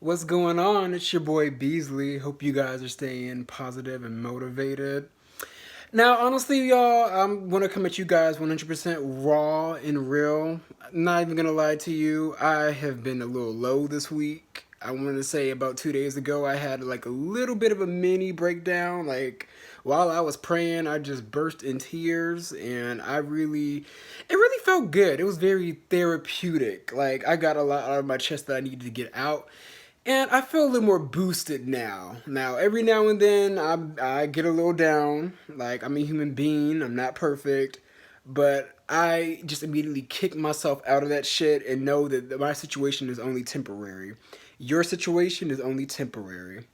What's going on? It's your boy Beasley. Hope you guys are staying positive and motivated. Now, honestly, y'all, I'm gonna come at you guys 100% raw and real. Not even gonna lie to you, I have been a little low this week. I want to say about 2 days ago, I had like a little bit of a mini breakdown. Like, while I was praying, I just burst in tears, and it really felt good. It was very therapeutic. Like, I got a lot out of my chest that I needed to get out. And I feel a little more boosted now. Now, every now and then, I get a little down. Like, I'm a human being, I'm not perfect. But I just immediately kick myself out of that shit and know that my situation is only temporary. Your situation is only temporary.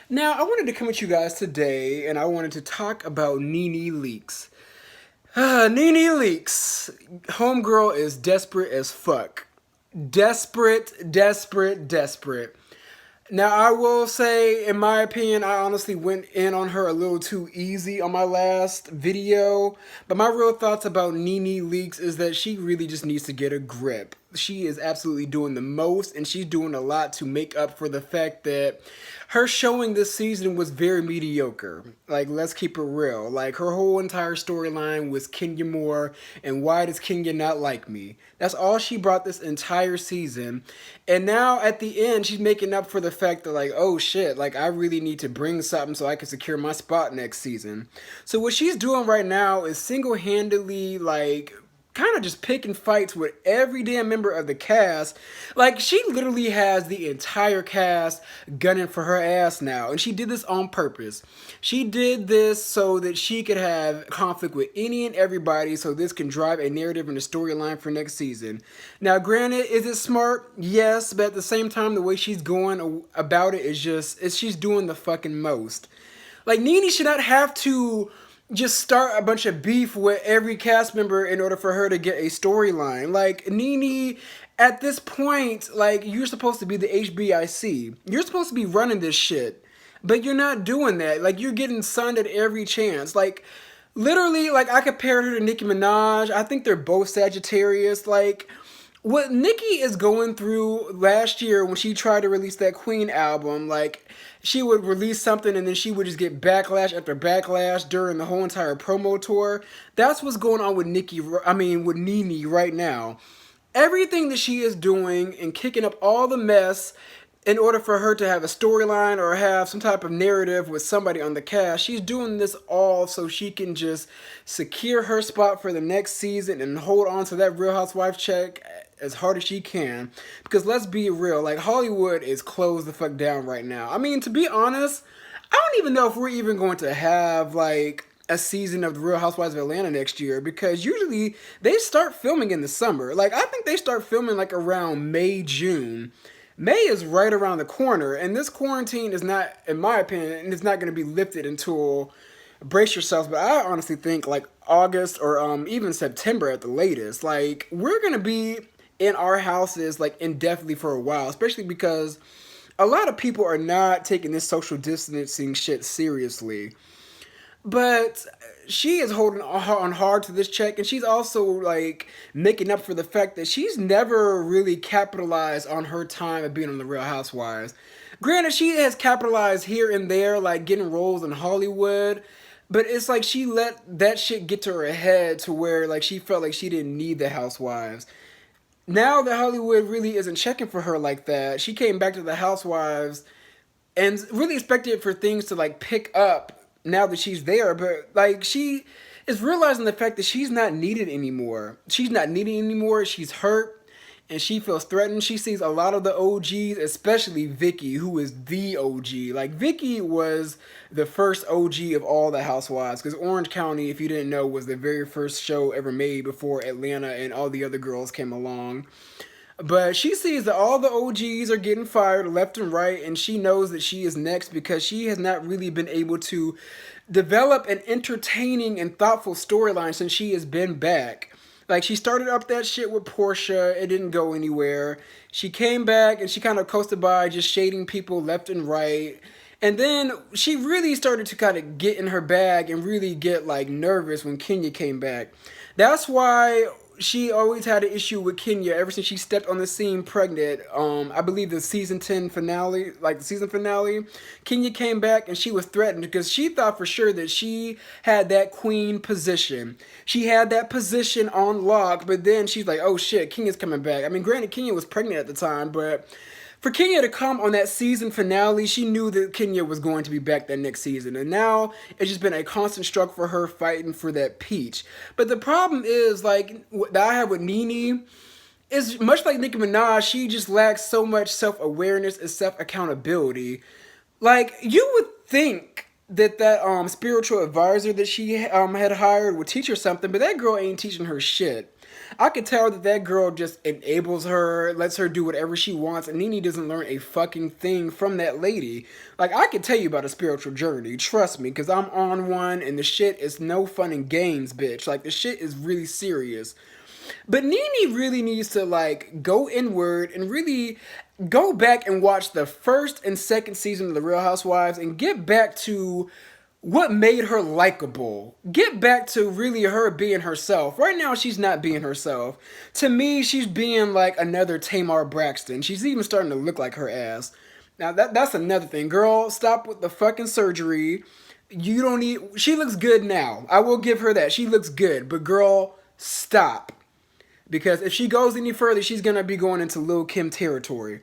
Now, I wanted to come at you guys today and I wanted to talk about Nene leaks. Nene leaks. Homegirl is desperate as fuck. Desperate, desperate, desperate. Now, I will say, in my opinion, I honestly went in on her a little too easy on my last video. But my real thoughts about Nene Leakes is that she really just needs to get a grip. She is absolutely doing the most, and she's doing a lot to make up for the fact that her showing this season was very mediocre. Like, let's keep it real. Like, her whole entire storyline was Kenya Moore, and why does Kenya not like me? That's all she brought this entire season. And now at the end, she's making up for the fact that, like, oh shit, like, I really need to bring something so I can secure my spot next season. So what she's doing right now is single-handedly, like, kind of just picking fights with every damn member of the cast. Like, she literally has the entire cast gunning for her ass now. And she did this on purpose. She did this so that she could have conflict with any and everybody so this can drive a narrative and a storyline for next season. Now, granted, is it smart? Yes, but at the same time, the way she's going about it is she's doing the fucking most. Like, Nene should not have to just start a bunch of beef with every cast member in order for her to get a storyline. Like, Nene, at this point, like, you're supposed to be the HBIC. You're supposed to be running this shit. But you're not doing that. Like, you're getting sunned at every chance. Like, literally, like, I compared her to Nicki Minaj. I think they're both Sagittarius. Like, what Nicki is going through last year when she tried to release that Queen album, like, she would release something and then she would just get backlash after backlash during the whole entire promo tour. That's what's going on with with Nene right now. Everything that she is doing and kicking up all the mess in order for her to have a storyline or have some type of narrative with somebody on the cast, she's doing this all so she can just secure her spot for the next season and hold on to that Real Housewife check as hard as she can. Because let's be real, like, Hollywood is closed the fuck down right now. I mean, to be honest, I don't even know if we're even going to have, like, a season of the Real Housewives of Atlanta next year, because usually they start filming in the summer. Like, I think they start filming like around May, June. May is right around the corner, and this quarantine is not, in my opinion, it's not going to be lifted until, brace yourselves, but I honestly think like August or even September at the latest. Like, we're going to be in our houses like indefinitely for a while, especially because a lot of people are not taking this social distancing shit seriously. But she is holding on hard to this check, and she's also like making up for the fact that she's never really capitalized on her time of being on the Real Housewives. Granted, she has capitalized here and there, like getting roles in Hollywood, but it's like she let that shit get to her head to where like she felt like she didn't need the Housewives. Now that Hollywood really isn't checking for her like that, she came back to the Housewives and really expected for things to like pick up now that she's there, but like she is realizing the fact that she's not needed anymore. She's not needed anymore. She's hurt and she feels threatened. She sees a lot of the OGs, especially Vicky, who is the OG. Like, Vicky was the first OG of all the Housewives, because Orange County, if you didn't know, was the very first show ever made before Atlanta and all the other girls came along. But she sees that all the OGs are getting fired left and right, and she knows that she is next because she has not really been able to develop an entertaining and thoughtful storyline since she has been back. Like, she started up that shit with Portia, it didn't go anywhere. She came back and she kind of coasted by just shading people left and right. And then she really started to kind of get in her bag and really get like nervous when Kenya came back. That's why she always had an issue with Kenya ever since she stepped on the scene pregnant. I believe the season 10 finale, like the season finale, Kenya came back and she was threatened because she thought for sure that she had that queen position. She had that position on lock, but then she's like, oh shit, Kenya's coming back. I mean, granted, Kenya was pregnant at the time, but for Kenya to come on that season finale, she knew that Kenya was going to be back that next season. And now it's just been a constant struggle for her fighting for that peach. But the problem is, like, that I have with Nene is much like Nicki Minaj, she just lacks so much self-awareness and self-accountability. Like, you would think that spiritual advisor that she had hired would teach her something, but that girl ain't teaching her shit. I could tell that that girl just enables her, lets her do whatever she wants, and Nene doesn't learn a fucking thing from that lady. Like, I could tell you about a spiritual journey, trust me, because I'm on one, and the shit is no fun and games, bitch. Like, the shit is really serious. But Nene really needs to, like, go inward and really go back and watch the first and second season of The Real Housewives and get back to what made her likable. Get back to really her being herself. Right now, she's not being herself. To me, she's being like another Tamar Braxton. She's even starting to look like her ass. Now, that's another thing. Girl, stop with the fucking surgery. You don't need... She looks good now. I will give her that. She looks good. But girl, stop. Because if she goes any further, she's going to be going into Lil' Kim territory.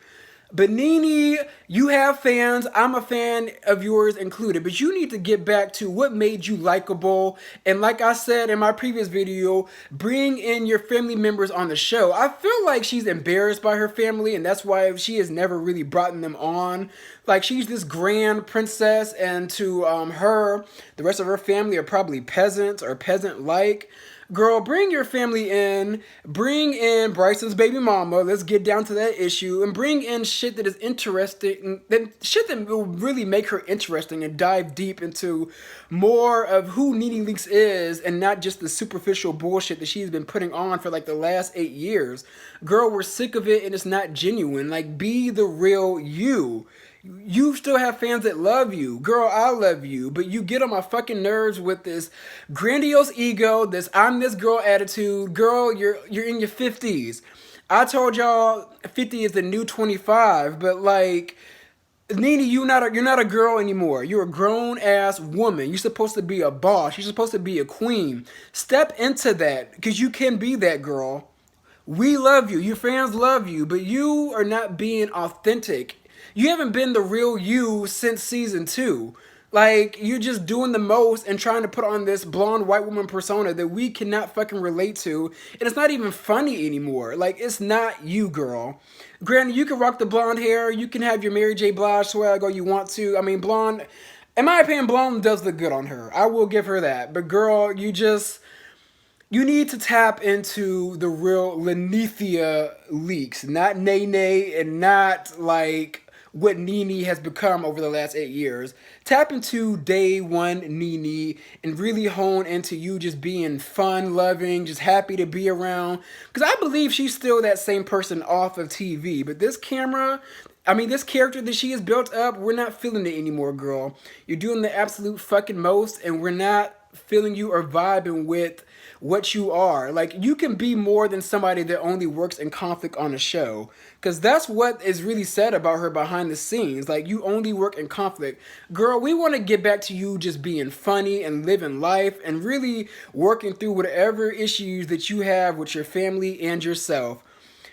But Nene, you have fans. I'm a fan of yours included. But you need to get back to what made you likable. And like I said in my previous video, bring in your family members on the show. I feel like she's embarrassed by her family, and that's why she has never really brought them on. Like, she's this grand princess, and to her, the rest of her family are probably peasants or peasant-like. Girl, bring your family in. Bring in Bryson's baby mama. Let's get down to that issue. And bring in shit that is interesting. Shit that will really make her interesting and dive deep into more of who Nene Leakes is and not just the superficial bullshit that she's been putting on for like the last 8 years. Girl, we're sick of it and it's not genuine. Like, be the real you. You still have fans that love you. Girl, I love you. But you get on my fucking nerves with this grandiose ego, this I'm this girl attitude. Girl, you're in your 50s. I told y'all 50 is the new 25, but like, Nene, you're not a girl anymore. You're a grown-ass woman. You're supposed to be a boss. You're supposed to be a queen. Step into that, because you can be that girl. We love you. Your fans love you, but you are not being authentic. You haven't been the real you since season 2. Like, you're just doing the most and trying to put on this blonde white woman persona that we cannot fucking relate to. And it's not even funny anymore. Like, it's not you, girl. Granted, you can rock the blonde hair. You can have your Mary J. Blige swag all you want to. I mean, blonde, in my opinion, blonde does look good on her. I will give her that. But girl, you need to tap into the real Lenithia Leakes. Not Nene and not, like, what Nene has become over the last 8 years. Tap into day one Nene and really hone into you just being fun, loving, just happy to be around. Because I believe she's still that same person off of TV. But this this character that she has built up, we're not feeling it anymore, girl. You're doing the absolute fucking most, and we're not feeling you or vibing with what you are. Like, you can be more than somebody that only works in conflict on a show. Because that's what is really said about her behind the scenes. Like, you only work in conflict. Girl, we want to get back to you just being funny and living life and really working through whatever issues that you have with your family and yourself.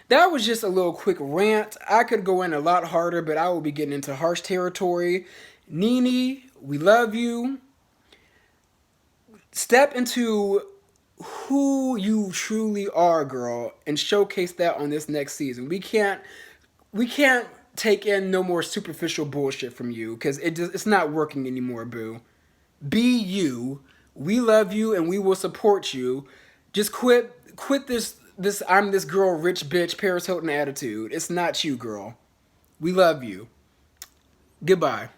That was just a little quick rant. I could go in a lot harder, but I will be getting into harsh territory. Nene, we love you. Step into who you truly are, girl, and showcase that on this next season. We can't take in no more superficial bullshit from you, because it's not working anymore, boo. Be you. We love you and we will support you. Just quit this I'm this girl rich bitch Paris Hilton attitude. It's not you, girl. We love you. Goodbye.